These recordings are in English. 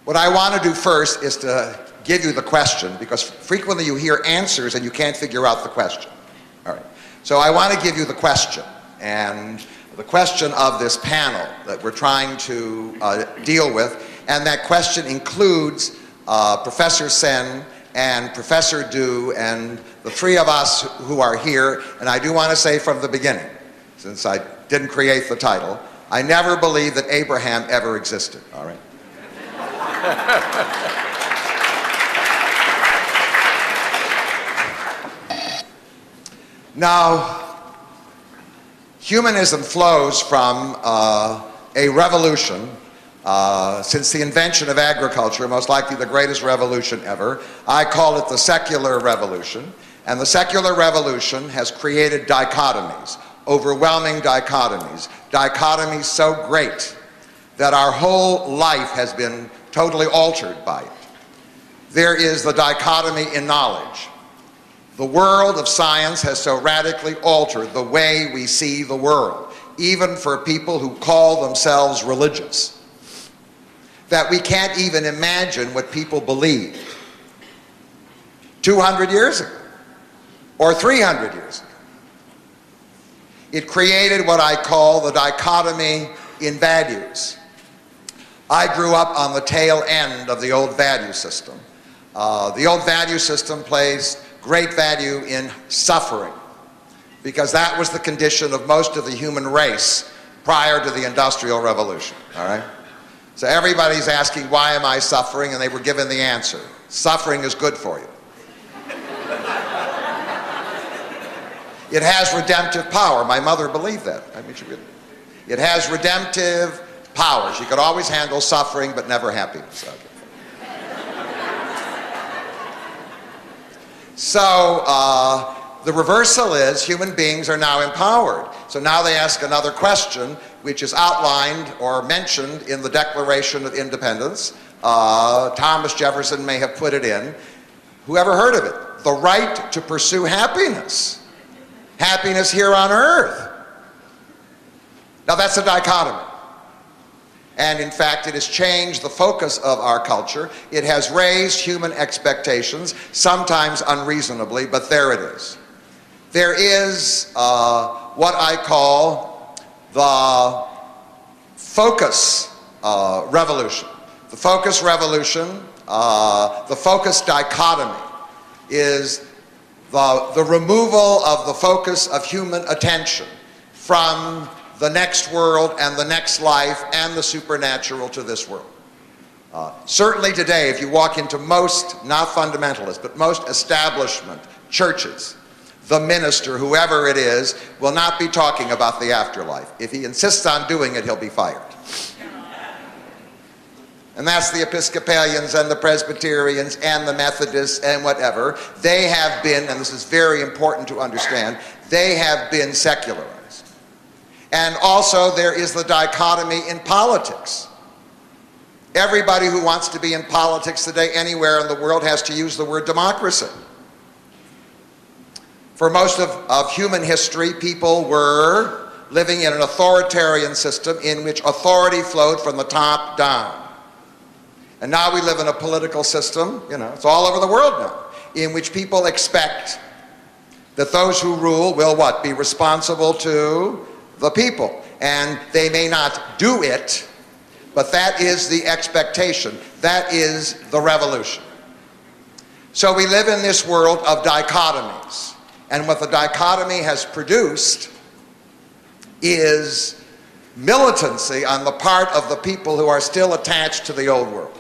What I want to do first is to give you the question, because frequently you hear answers and you can't figure out the question. All right. So I want to give you the question, and the question of this panel that we're trying to deal with, and that question includes Professor Sen and Professor Du and the three of us who are here. And I do want to say from the beginning, since I didn't create the title, I never believed that Abraham ever existed, all right? Now, humanism flows from a revolution since the invention of agriculture, most likely the greatest revolution ever. I call it the secular revolution. And the secular revolution has created dichotomies, overwhelming dichotomies, dichotomies so great that our whole life has been totally altered by it. There is the dichotomy in knowledge. The world of science has so radically altered the way we see the world, even for people who call themselves religious, that we can't even imagine what people believed 200 years ago or 300 years ago. It created what I call the dichotomy in values. I grew up on the tail end of the old value system. The old value system placed great value in suffering, because that was the condition of most of the human race prior to the Industrial Revolution, all right? So everybody's asking, why am I suffering? And they were given the answer. Suffering is good for you. It has redemptive power. My mother believed that. I mean, it has redemptive power. She could always handle suffering, but never happiness. Okay. So the reversal is human beings are now empowered. So now they ask another question, which is outlined or mentioned in the Declaration of Independence. Thomas Jefferson may have put it in. Whoever heard of it? The right to pursue happiness. Happiness here on earth. Now that's a dichotomy. And in fact, it has changed the focus of our culture. It has raised human expectations, sometimes unreasonably, but there it is. There is what I call the focus revolution. The focus revolution, the focus dichotomy is the removal of the focus of human attention from the next world and the next life and the supernatural to this world. Certainly today, if you walk into most, not fundamentalist, but most establishment churches, the minister, whoever it is, will not be talking about the afterlife. If he insists on doing it, he'll be fired. And that's the Episcopalians and the Presbyterians and the Methodists and whatever. They have been, and this is very important to understand, they have been secularized. And also there is the dichotomy in politics. Everybody who wants to be in politics today anywhere in the world has to use the word democracy. For most of human history, people were living in an authoritarian system in which authority flowed from the top down. And now we live in a political system, you know, it's all over the world now, in which people expect that those who rule will what? Be responsible to the people. And they may not do it, but that is the expectation. That is the revolution. So we live in this world of dichotomies. And what the dichotomy has produced is militancy on the part of the people who are still attached to the old world.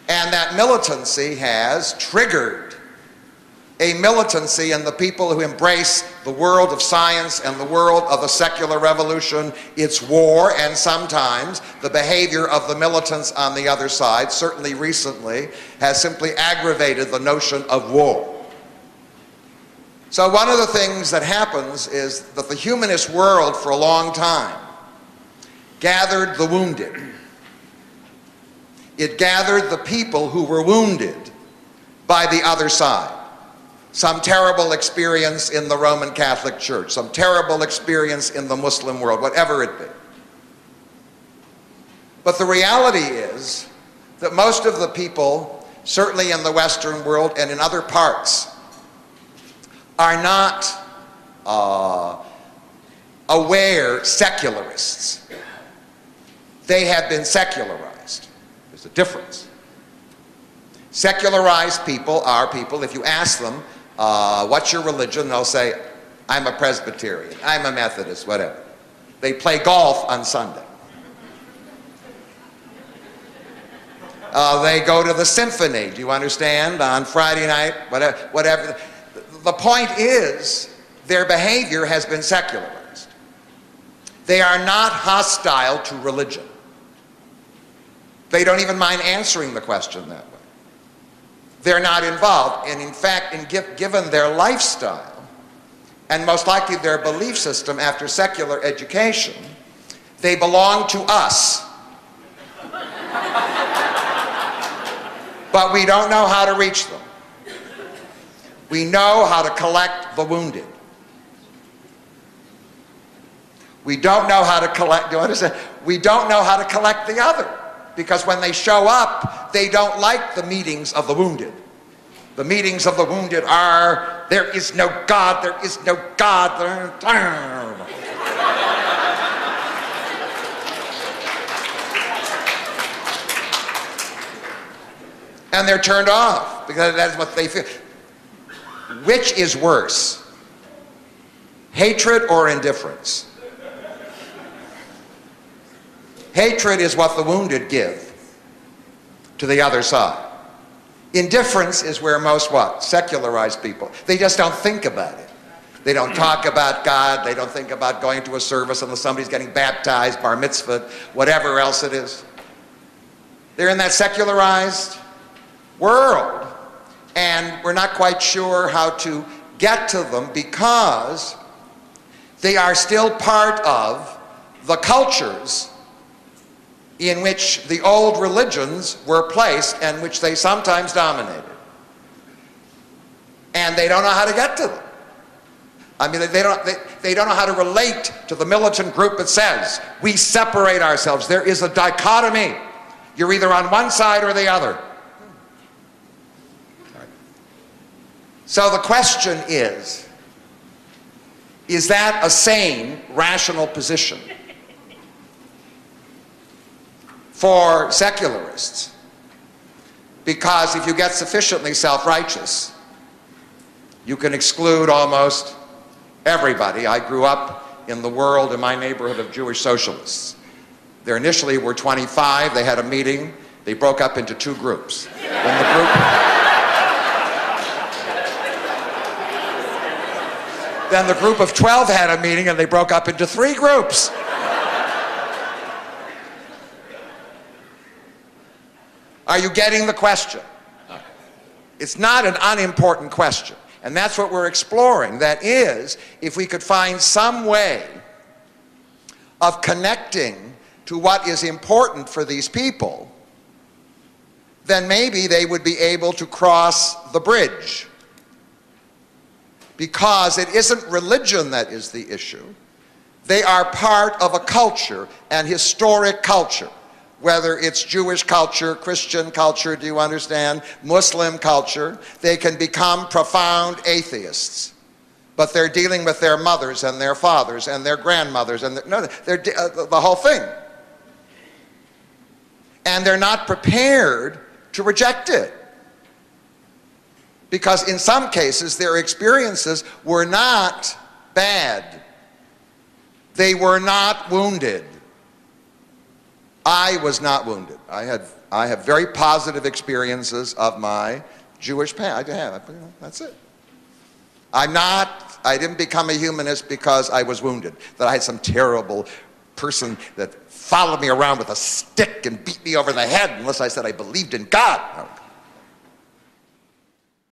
And that militancy has triggered a militancy in the people who embrace the world of science and the world of the secular revolution. It's war, and sometimes the behavior of the militants on the other side, certainly recently, has simply aggravated the notion of war. So one of the things that happens is that the humanist world for a long time gathered the wounded. It gathered the people who were wounded by the other side. Some terrible experience in the Roman Catholic Church, some terrible experience in the Muslim world, whatever it be. But the reality is that most of the people, certainly in the Western world and in other parts, are not aware secularists. They have been secularized. There's a difference. Secularized people are people, if you ask them, what's your religion? They'll say, I'm a Presbyterian, I'm a Methodist, whatever. They play golf on Sunday. They go to the symphony, do you understand, on Friday night, whatever. The point is, their behavior has been secularized. They are not hostile to religion. They don't even mind answering the question that way. They're not involved, and in fact, given their lifestyle, and most likely their belief system after secular education, they belong to us. But we don't know how to reach them. We know how to collect the wounded. We don't know how to collect, do you understand? We don't know how to collect the other. Because when they show up, they don't like the meetings of the wounded. The meetings of the wounded are, there is no God, there is no God. And they're turned off because that's what they feel. Which is worse? Hatred or indifference? Hatred is what the wounded give to the other side. Indifference is where most what? Secularized people. They just don't think about it. They don't talk about God. They don't think about going to a service unless somebody's getting baptized, bar mitzvah, whatever else it is. They're in that secularized world. And we're not quite sure how to get to them because they are still part of the cultures in which the old religions were placed and which they sometimes dominated. And they don't know how to get to them. I mean, they don't know how to relate to the militant group that says, we separate ourselves. There is a dichotomy. You're either on one side or the other. So the question is that a sane, rational position for secularists? Because if you get sufficiently self-righteous, you can exclude almost everybody. I grew up in the world, in my neighborhood, of Jewish socialists. There initially were 25. They had a meeting. They broke up into two groups. Then the group of 12 had a meeting and they broke up into 3 groups. Are you getting the question? It's not an unimportant question. And that's what we're exploring. That is, if we could find some way of connecting to what is important for these people, then maybe they would be able to cross the bridge. Because it isn't religion that is the issue. They are part of a culture, an historic culture. Whether it's Jewish culture, Christian culture, do you understand? Muslim culture. They can become profound atheists. But they're dealing with their mothers and their fathers and their grandmothers and the whole thing. And they're not prepared to reject it. Because in some cases, their experiences were not bad. They were not wounded. I was not wounded. I have very positive experiences of my Jewish past. That's it. I didn't become a humanist because I was wounded. That I had some terrible person that followed me around with a stick and beat me over the head unless I said I believed in God.